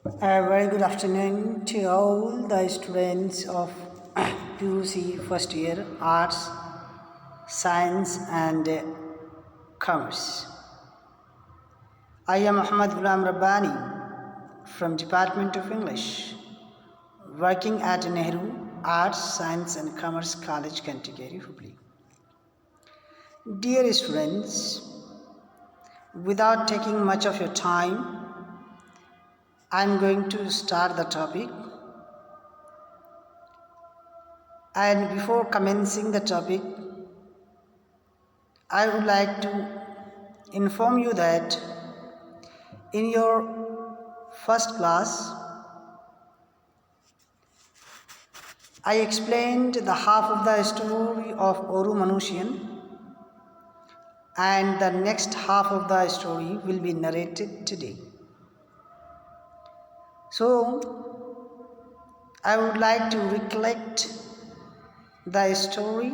A very good afternoon to all the students of PUC first year Arts, Science and Commerce. I am Muhammad Ghulam Rabbani from Department of English, working at Nehru Arts, Science and Commerce College, Canterbury, Hubli. Dear students, without taking much of your time, I am going to start the topic. And before commencing the topic, I would like to inform you that in your first class, I explained the half of the story of Manushiyan, and the next half of the story will be narrated today. So, I would like to recollect the story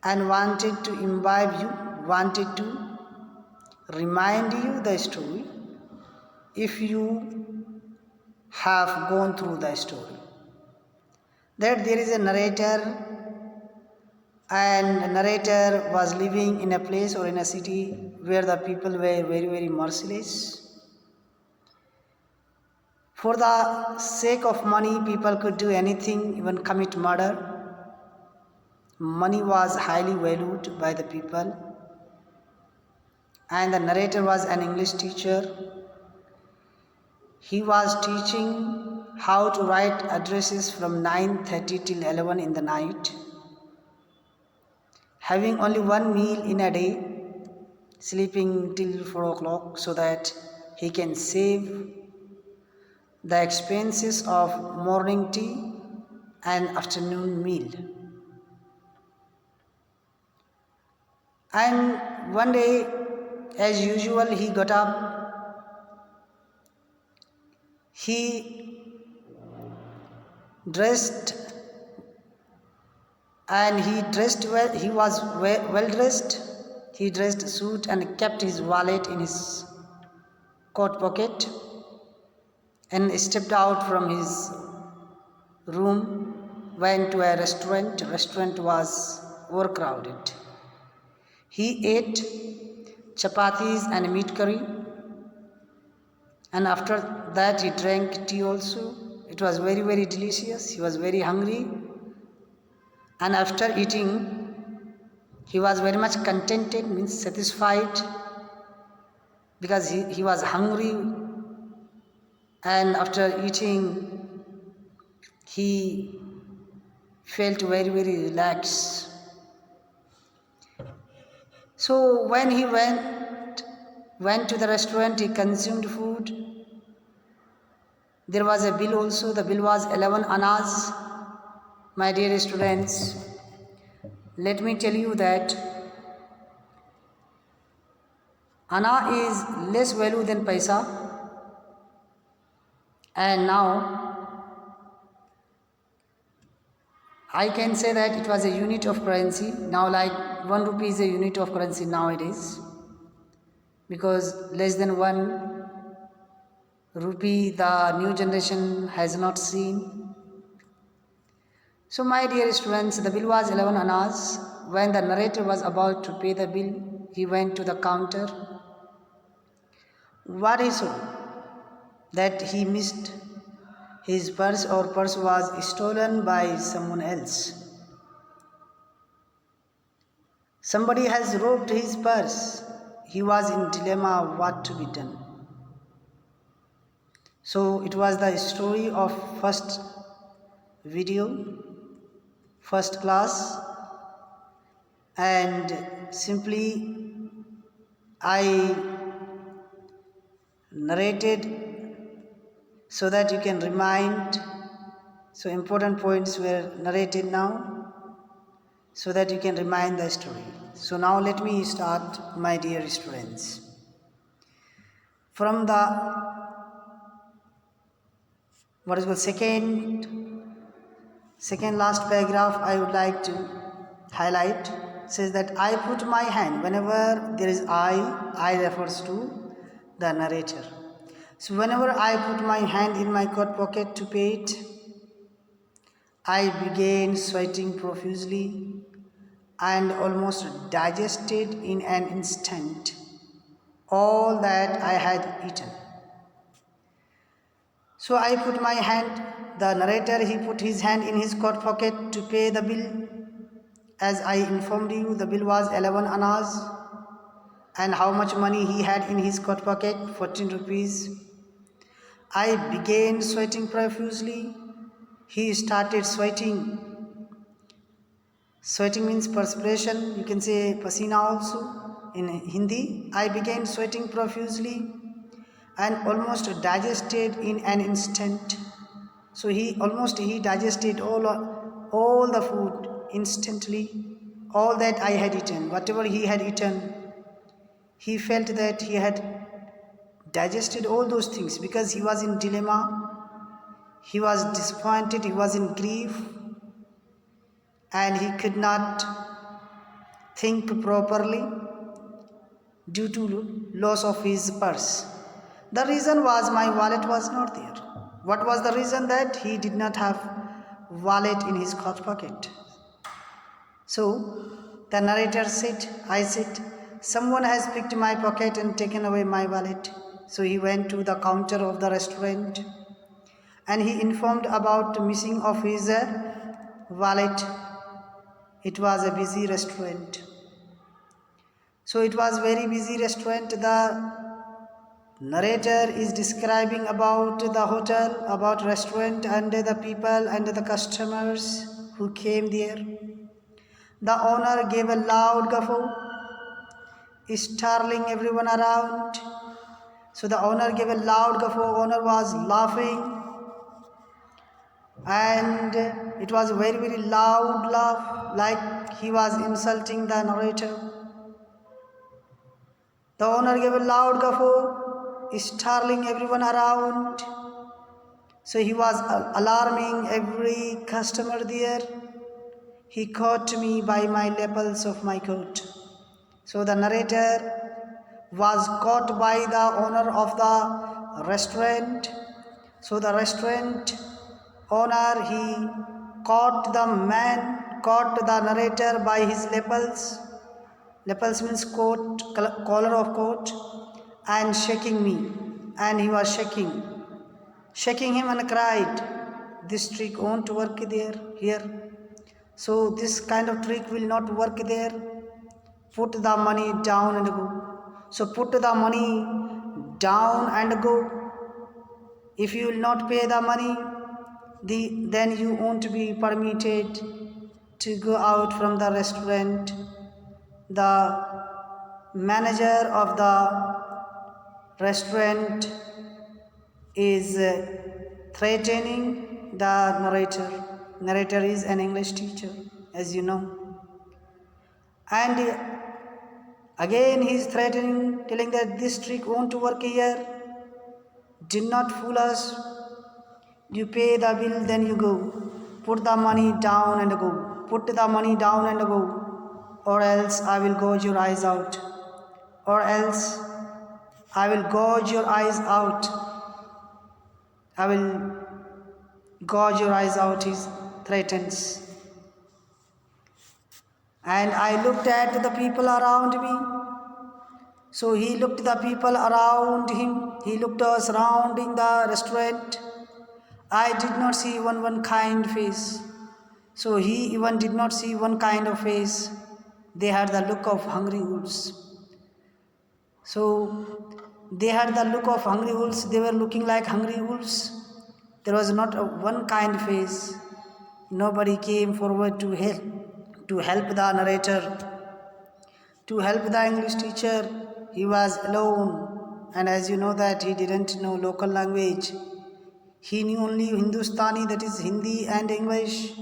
and wanted to imbibe you, wanted to remind you the story if you have gone through the story. That there is a narrator, and the narrator was living in a place or in a city where the people were very, very merciless. For the sake of money, people could do anything, even commit murder. Money was highly valued by the people, and the narrator was an English teacher. He was teaching how to write addresses from 9:30 till 11 in the night, having only one meal in a day, sleeping till 4 o'clock so that he can save the expenses of morning tea and afternoon meal. And one day, as usual, he got up. He dressed, and he dressed well. He was well dressed. He dressed a suit and kept his wallet in his coat pocket, and stepped out from his room, went to a restaurant. The restaurant was overcrowded. He ate chapatis and meat curry, and after that he drank tea also. It was very, very delicious. He was very hungry, and after eating he was very much contented, means satisfied, because he was hungry, and after eating he felt very, very relaxed. So when he went to the restaurant, he consumed food. There was a bill also. The bill was 11 annas. My dear students, let me tell you that anna is less value than paisa, and now I can say that it was a unit of currency. Now, like 1 rupee is a unit of currency nowadays, because less than 1 rupee the new generation has not seen. So, my dear students, the bill was 11 annas. When the narrator was about to pay the bill, he went to the counter. What he saw? That he missed his purse, or purse was stolen by someone else. Somebody has robbed his purse. He was in dilemma what to be done. So it was the story of first video, first class, and simply I narrated so that you can remind. So important points were narrated now, so that you can remind the story. So now let me start, my dear students. From the second last paragraph, I would like to highlight. Says that I put my hand. Whenever there is I refers to the narrator. So whenever I put my hand in my coat pocket to pay it, I began sweating profusely and almost digested in an instant all that I had eaten. So I put my hand, the narrator, he put his hand in his coat pocket to pay the bill. As I informed you, the bill was 11 annas. And how much money he had in his coat pocket? 14 rupees. I began sweating profusely. He started sweating. Sweating means perspiration. You can say pasina also in Hindi. I began sweating profusely and almost digested in an instant. So he digested all the food instantly, all that I had eaten, whatever he had eaten. He felt that he had digested all those things because he was in dilemma, he was disappointed, he was in grief, and he could not think properly due to loss of his purse. The reason was my wallet was not there. What was the reason? That he did not have wallet in his coat pocket. So the narrator said, I said, someone has picked my pocket and taken away my wallet. So he went to the counter of the restaurant and he informed about the missing of his wallet. It was a busy restaurant. So it was very busy restaurant. The narrator is describing about the hotel, about restaurant and the people and the customers who came there. The owner gave a loud guffaw, startling everyone around. So the owner gave a loud guffaw. Owner was laughing and it was a very, very loud laugh, like he was insulting the narrator. The owner gave a loud guffaw, startling everyone around. So he was alarming every customer there. He caught me by my lapels of my coat. So the narrator was caught by the owner of the restaurant. So the restaurant owner, he caught the narrator by his lapels. Lapels means coat, collar of coat, and shaking me. And he was shaking him and cried, this trick won't work here. So this kind of trick will not work there. Put the money down and go. So put the money down and go. If you will not pay the money, then you won't be permitted to go out from the restaurant. The manager of the restaurant is threatening the narrator. Narrator is an English teacher, as you know. And again he is threatening, telling that this trick won't work here. Do not fool us. You pay the bill, then you go. Put the money down and go. Put the money down and go. Or else I will gouge your eyes out. Or else I will gouge your eyes out. I will gouge your eyes out, he threatens. And I looked at the people around me. So he looked at the people around him. He looked surrounding the restaurant. I did not see one kind face. So he even did not see one kind of face. They had the look of hungry wolves. So they had the look of hungry wolves. They were looking like hungry wolves. There was not one kind face. Nobody came forward to help the narrator, to help the English teacher. He was alone, and as you know that he didn't know local language. He knew only Hindustani, that is Hindi and English,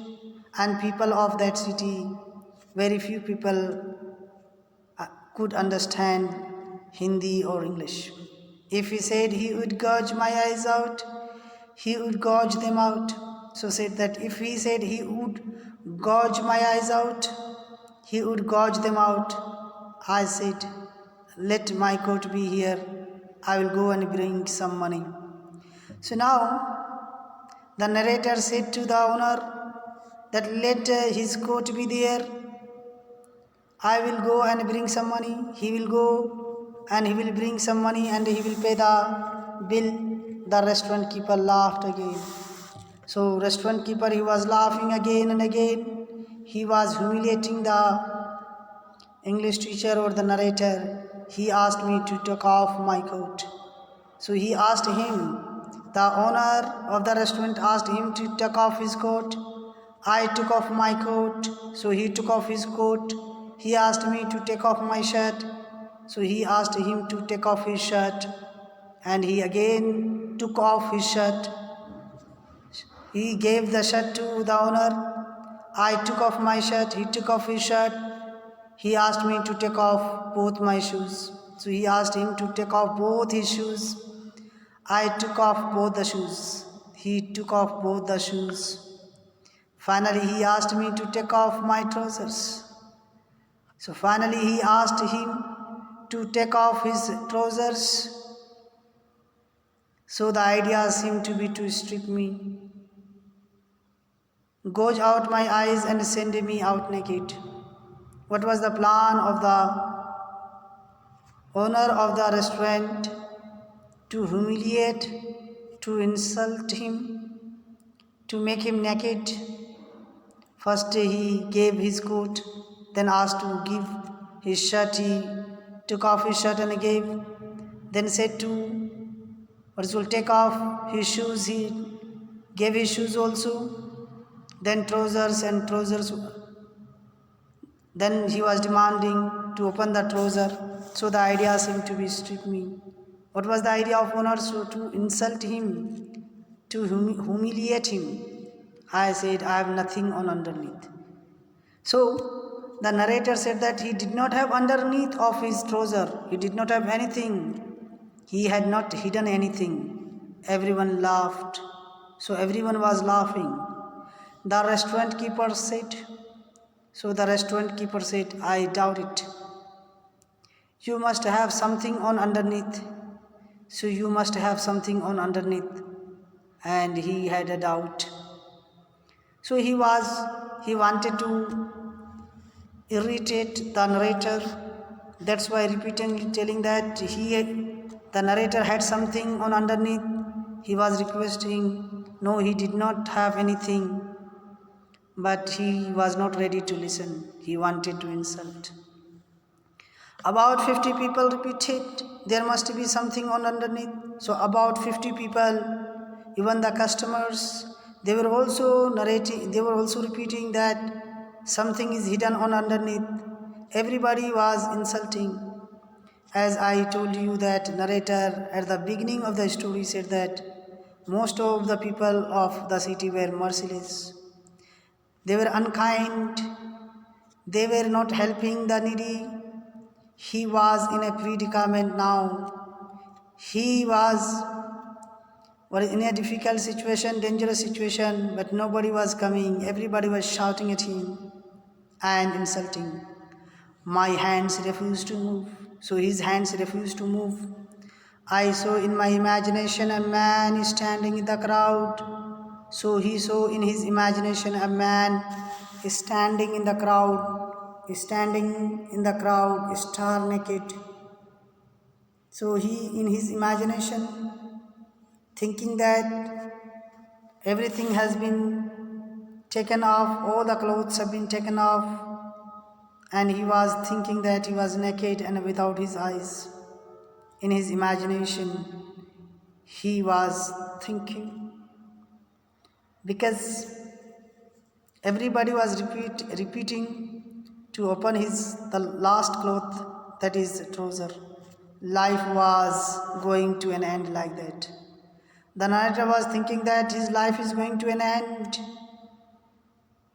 and people of that city. Very few people could understand Hindi or English. If he said he would gouge my eyes out, he would gouge them out. So said that if he said he would gouge my eyes out, he would gouge them out. I said, let my coat be here. I will go and bring some money. So now the narrator said to the owner that let his coat be there. I will go and bring some money. He will go and he will bring some money and he will pay the bill. The restaurant keeper laughed again. So restaurant keeper, he was laughing again and again. He was humiliating the English teacher or the narrator. He asked me to take off my coat. So he asked him, the owner of the restaurant asked him to take off his coat. I took off my coat. So he took off his coat. He asked me to take off my shirt. So he asked him to take off his shirt. And he again took off his shirt. He gave the shirt to the owner. I took off my shirt. He took off his shirt. He asked me to take off both my shoes. So he asked him to take off both his shoes. I took off both the shoes. He took off both the shoes. Finally, he asked me to take off my trousers. So finally, he asked him to take off his trousers. So the idea seemed to be to strip me, gouge out my eyes and send me out naked. What was the plan of the owner of the restaurant? To humiliate, to insult him, to make him naked. First he gave his coat, then asked to give his shirt. He took off his shirt and gave, then said to will take off his shoes. He gave his shoes also, then trousers and trousers. Then he was demanding to open the trouser. So the idea seemed to be strip me. What was the idea of owner? So to insult him, to humiliate him. I said, I have nothing on underneath. So the narrator said that he did not have underneath of his trouser. He did not have anything. He had not hidden anything. Everyone laughed. So everyone was laughing. The restaurant keeper said, I doubt it. You must have something on underneath. So you must have something on underneath. And he had a doubt. So he wanted to irritate the narrator. That's why repeatedly telling that the narrator had something on underneath. He was requesting, no, he did not have anything. But he was not ready to listen. He wanted to insult. About 50 people repeated, there must be something on underneath. So about 50 people, even the customers, they were also repeating that something is hidden on underneath. Everybody was insulting. As I told you that narrator at the beginning of the story said that most of the people of the city were merciless. They were unkind. They were not helping the needy. He was in a predicament now. He was in a difficult situation, dangerous situation, but nobody was coming. Everybody was shouting at him and insulting. My hands refused to move. So his hands refused to move. I saw in my imagination a man standing in the crowd. So he saw in his imagination a man standing in the crowd, star naked. So he in his imagination thinking that everything has been taken off, all the clothes have been taken off, and he was thinking that he was naked and without his eyes. In his imagination, he was thinking, because everybody was repeating to open the last cloth, that is trouser. Life was going to an end like that. The narrator was thinking that his life is going to an end.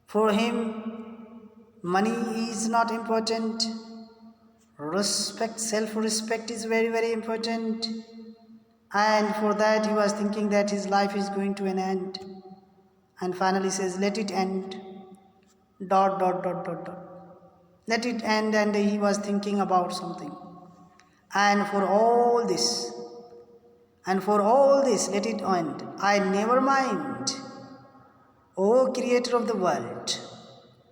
For him, money is not important. Respect, self-respect is very, very important. And for that he was thinking that his life is going to an end. And finally says, let it end. ... Let it end, and he was thinking about something. And for all this, and for all this let it end. I never mind, O Creator of the world.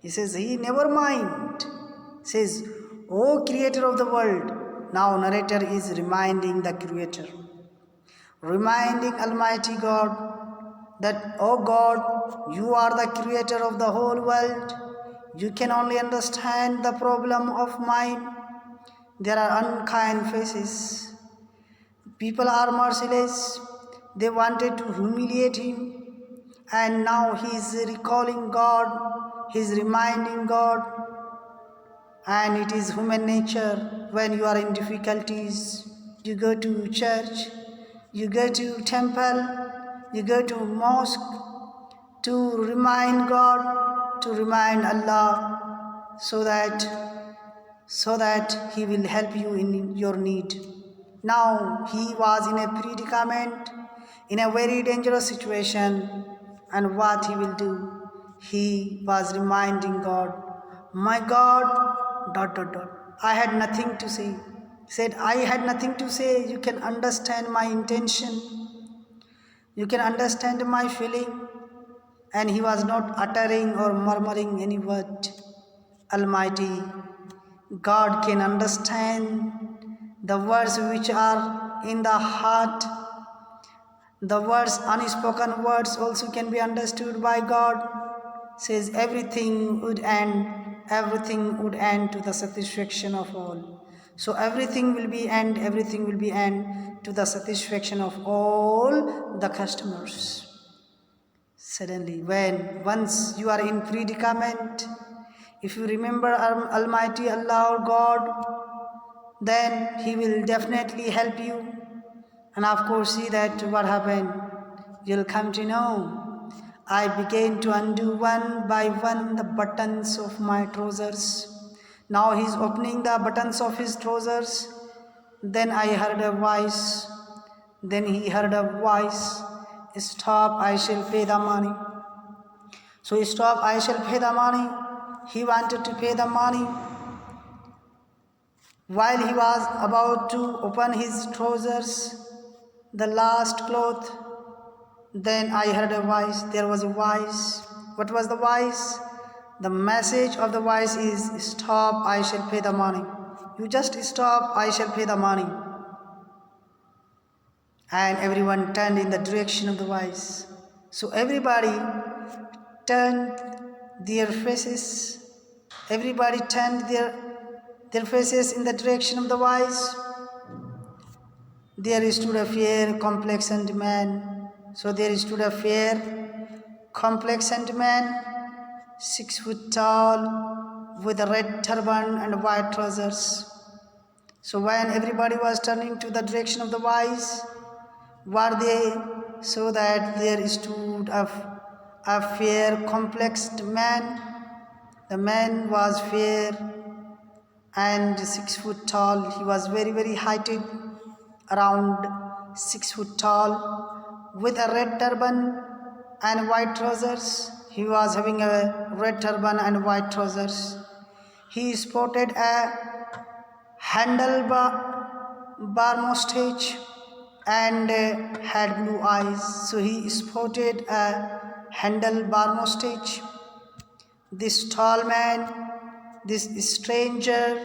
He says, he never mind. Says, O Creator of the world. Now narrator is reminding the Creator, reminding Almighty God that, O God, you are the Creator of the whole world. You can only understand the problem of mine. There are unkind faces. People are merciless. They wanted to humiliate him. And now he is recalling God. He is reminding God. And it is human nature. When you are in difficulties, you go to church, you go to temple, you go to mosque to remind God, to remind Allah, so that he will help you in your need. Now he was in a predicament, in a very dangerous situation, and what he will do? He was reminding God, my God, ... I had nothing to say. He said, I had nothing to say. You can understand my intention. You can understand my feeling. And he was not uttering or murmuring any word. Almighty God can understand the words which are in the heart. The words, unspoken words also can be understood by God. Says everything would end to the satisfaction of all. So everything will be end to the satisfaction of all the customers. Suddenly, once you are in predicament, if you remember Almighty Allah or God, then He will definitely help you. And of course, see that what happened. You'll come to know. I began to undo one by one the buttons of my trousers. Now he's opening the buttons of his trousers. Then I heard a voice. Then he heard a voice. Stop, I shall pay the money. So stop, I shall pay the money. He wanted to pay the money. While he was about to open his trousers, the last cloth, then I heard a voice. There was a voice. What was the voice? The message of the voice is, stop, I shall pay the money. You just stop, I shall pay the money. And everyone turned in the direction of the voice. So everybody turned their faces. Everybody turned their faces in the direction of the voice. There stood a fair, complexioned man. So there stood a fair, complexioned man, 6 foot tall, with a red turban and white trousers. So when everybody was turning to the direction of the voice, were they? So that there stood a fair, complexed man. The man was fair and 6 foot tall. He was very, very heighted, around 6 foot tall, with a red turban and white trousers. He was having a red turban and white trousers. He sported a handlebar mustache and had blue eyes. So he sported a handlebar mustache. This tall man, this stranger,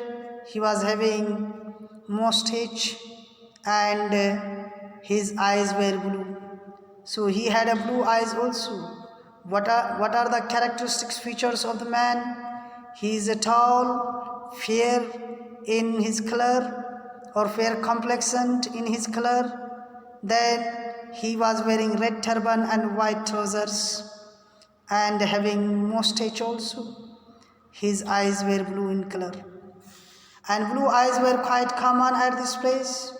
he was having mustache and his eyes were blue. So he had a blue eyes also. What are the characteristic features of the man? He is a tall, fair in his color, or fair complexioned in his color. Then he was wearing red turban and white trousers and having mustache also. His eyes were blue in color. And blue eyes were quite common at this place.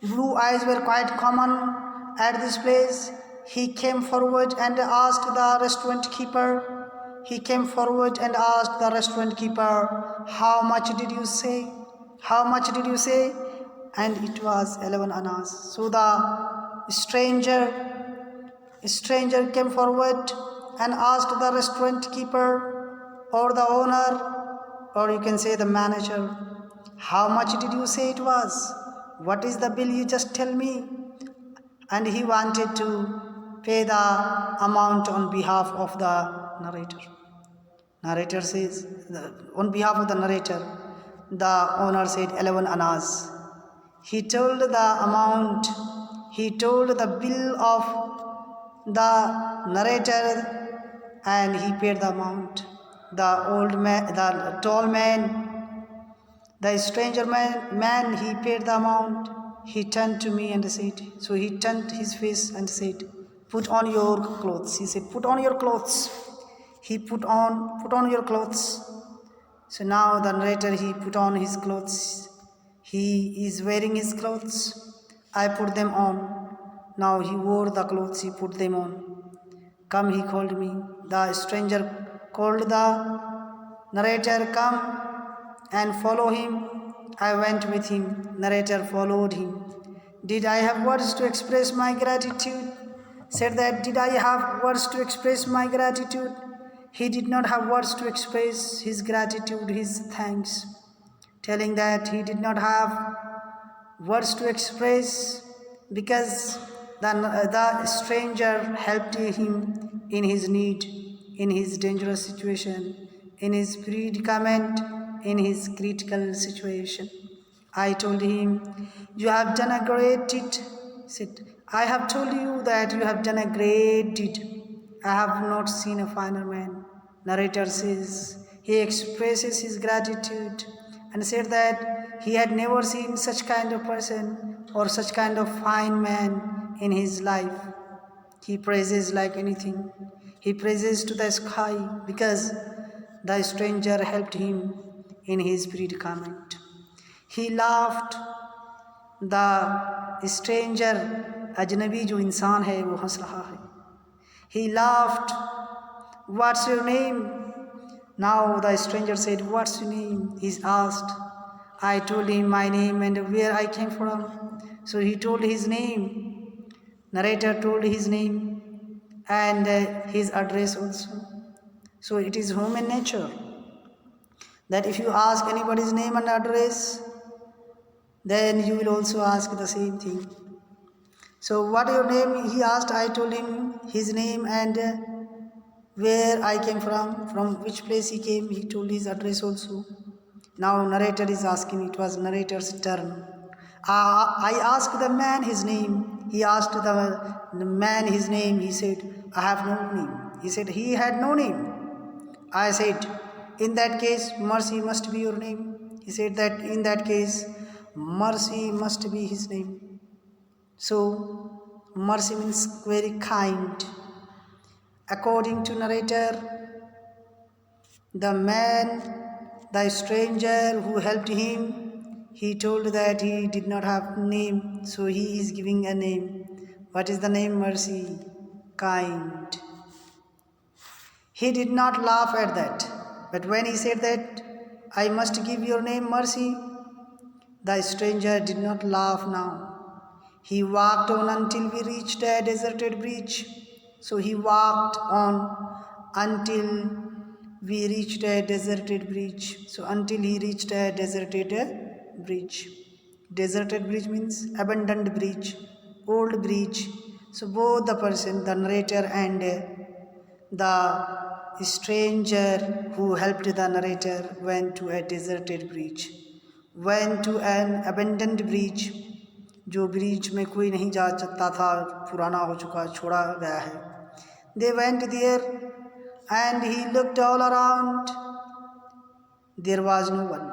Blue eyes were quite common at this place. He came forward and asked the restaurant keeper. How much did you say? How much did you say? And it was 11 annas. So the stranger came forward and asked the restaurant keeper or the owner, or you can say the manager, how much did you say it was? What is the bill? You just tell me. and he wanted to pay the amount on behalf of the narrator. Narrator says, on behalf of the narrator, the owner said 11 annas. He told the amount, he told the bill of the narrator, and he paid the amount. The old man, the tall man, the stranger man, he paid the amount. He turned to me and said, so he turned his face and said, put on your clothes. He said, put on your clothes. He put on your clothes. So now the narrator, he put on his clothes. He is wearing his clothes. I put them on. Now he wore the clothes, he put them on. Come, he called me. The stranger called the narrator, come and follow him. I went with him. Narrator followed him. Did I have words to express my gratitude? Said that, did I have words to express my gratitude? He did not have words to express his gratitude, his thanks, telling that he did not have words to express because the stranger helped him in his need, in his dangerous situation, in his predicament, in his critical situation. I told him, you have done a great deed. Said, I have told you that you have done a great deed. I have not seen a finer man. Narrator says, he expresses his gratitude and said that he had never seen such kind of person or such kind of fine man in his life. He praises like anything. He praises to the sky because the stranger helped him in his predicament. He laughed. The stranger, अजनबी जो इंसान है वो हंस रहा है. He laughed. What's your name? Now the stranger said, what's your name? He asked. I told him my name and where I came from. So he told his name. Narrator told his name and his address also. So it is human nature that if you ask anybody's name and address, then you will also ask the same thing. So what your name? He asked. I told him his name and where I came from which place he came. He told his address also. Now narrator is asking. It was narrator's turn. I asked the man his name. He asked the man his name. He said, I have no name. He said he had no name. I said, in that case, mercy must be your name. He said that in that case, mercy must be his name. So, mercy means very kind. According to narrator, the man, the stranger who helped him, he told that he did not have name, so he is giving a name. What is the name? Mercy, kind. He did not laugh at that, but when he said that, I must give your name mercy, the stranger did not laugh now. He walked on until we reached a deserted bridge. So he walked on until we reached a deserted bridge. So until he reached a deserted bridge. Deserted bridge means abandoned bridge, old bridge. So both the person, the narrator and the stranger who helped the narrator went to a deserted bridge, went to an abandoned bridge. जो bridge में कोई नहीं जा सकता था, पुराना हो चुका, छोड़ा गया है. They went there and he looked all around. There was no one.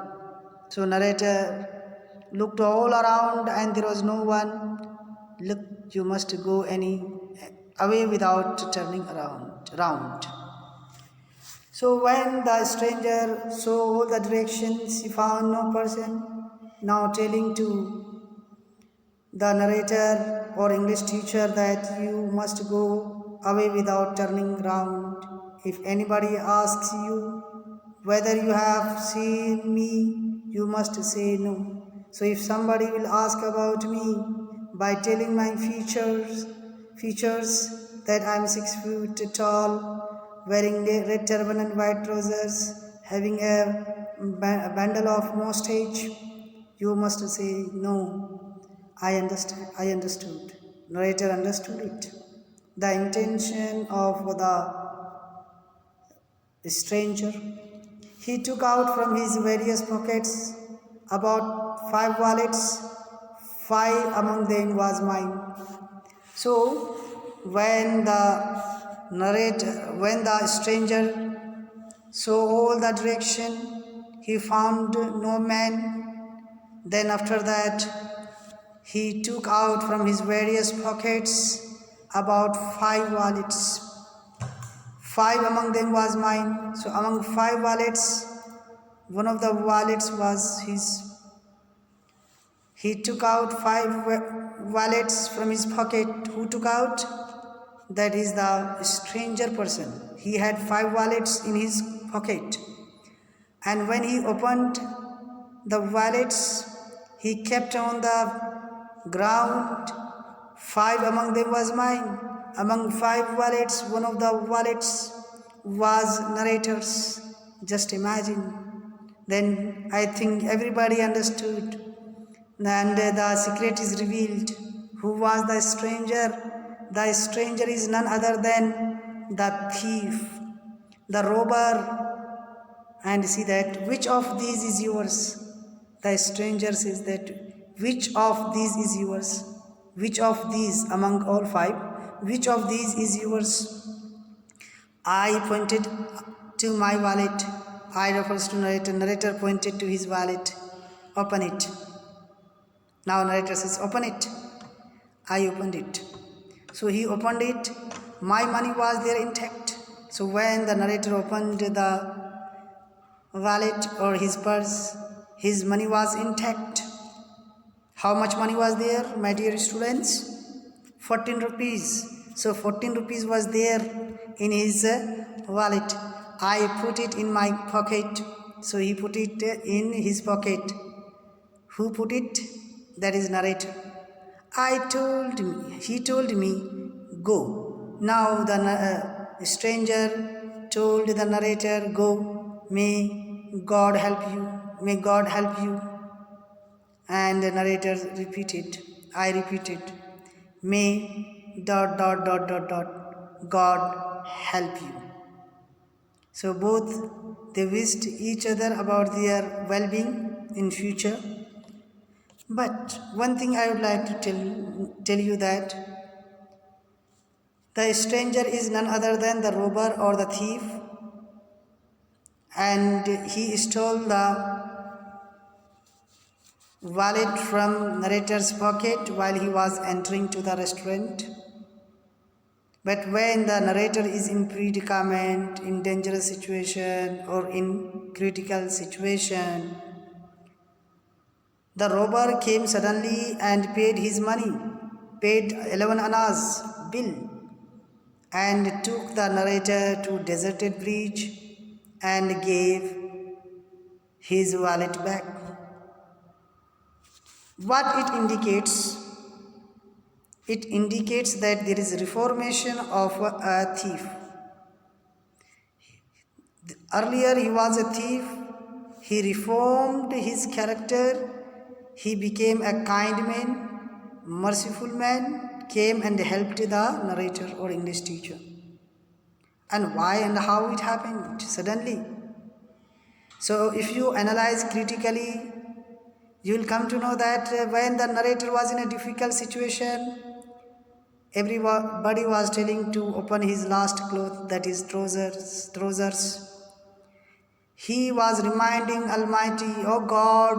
So narrator looked all around and there was no one. Look, you must go away without turning around. So when the stranger saw all the directions, he found no person. Now telling to the narrator or English teacher that you must go away without turning round. If anybody asks you whether you have seen me, you must say no. So if somebody will ask about me by telling my features that I am 6 feet tall, wearing red turban and white trousers, having a bundle of mustache, you must say no. I understood. Narrator understood it. The intention of the stranger. He took out from his various pockets about 5 wallets. 5 among them was mine. So when the stranger saw all the direction, he found no man. Then after that, he took out from his various pockets about 5 wallets. 5 among them was mine. So among 5 wallets, one of the wallets was his. He took out 5 wallets from his pocket. Who took out? That is the stranger person. He had 5 wallets in his pocket. And when he opened the wallets, he kept on the ground. 5 among them was mine. Among 5 wallets, one of the wallets was narrator's. Just imagine. Then I think everybody understood. And the secret is revealed. Who was the stranger? The stranger is none other than the thief, the robber. And see that, which of these is yours? The stranger says that, which of these is yours? Which of these among all 5? Which of these is yours? I pointed to my wallet. I refers to narrator. Narrator pointed to his wallet. Open it. Now narrator says, open it. I opened it. So he opened it. My money was there intact. So when the narrator opened the wallet or his purse, his money was intact. How much money was there, my dear students? 14 rupees. So 14 rupees was there in his wallet. I put it in my pocket. So he put it in his pocket. Who put it? That is narrator. He told me, go. Now the stranger told the narrator, go. May God help you. May God help you. And the narrator repeated. I repeated. May ... God help you. So both they wished each other about their well-being in future. But one thing I would like to tell you that the stranger is none other than the robber or the thief, and he stole the wallet from narrator's pocket while he was entering to the restaurant. But when the narrator is in predicament, in dangerous situation or in critical situation, the robber came suddenly and paid his money, paid 11 annas bill, and took the narrator to deserted bridge and gave his wallet back. What it indicates? It indicates that there is reformation of a thief. Earlier he was a thief. He reformed his character. He became a kind man, merciful man, came and helped the narrator or English teacher. And why and how it happened suddenly? So if you analyze critically, you will come to know that when the narrator was in a difficult situation, everybody was telling to open his last cloth, that is trousers. He was reminding Almighty, oh God,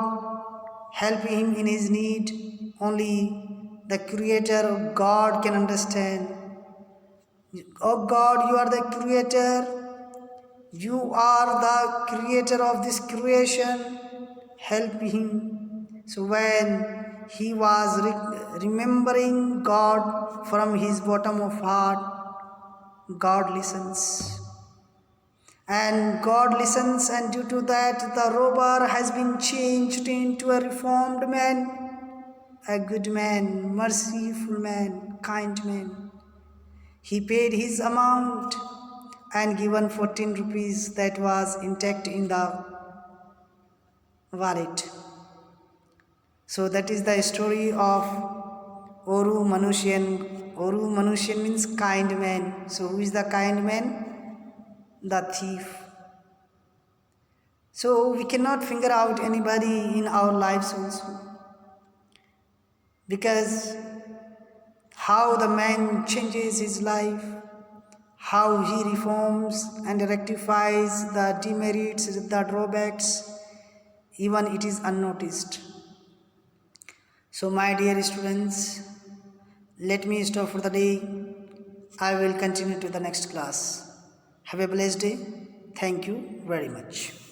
help him in his need. Only the Creator, God, can understand. Oh God, you are the Creator. You are the Creator of this creation. Help him. So when he was remembering God from his bottom of heart, God listens. And God listens, and due to that, the robber has been changed into a reformed man, a good man, merciful man, kind man. He paid his amount and given 14 rupees that was intact in the wallet. So that is the story of Oru Manushiyan means kind man. So who is the kind man? The thief. So we cannot finger out anybody in our lives also. Because how the man changes his life, how he reforms and rectifies the demerits, the drawbacks, even it is unnoticed. So my dear students, let me stop for the day. I will continue to the next class. Have a blessed day. Thank you very much.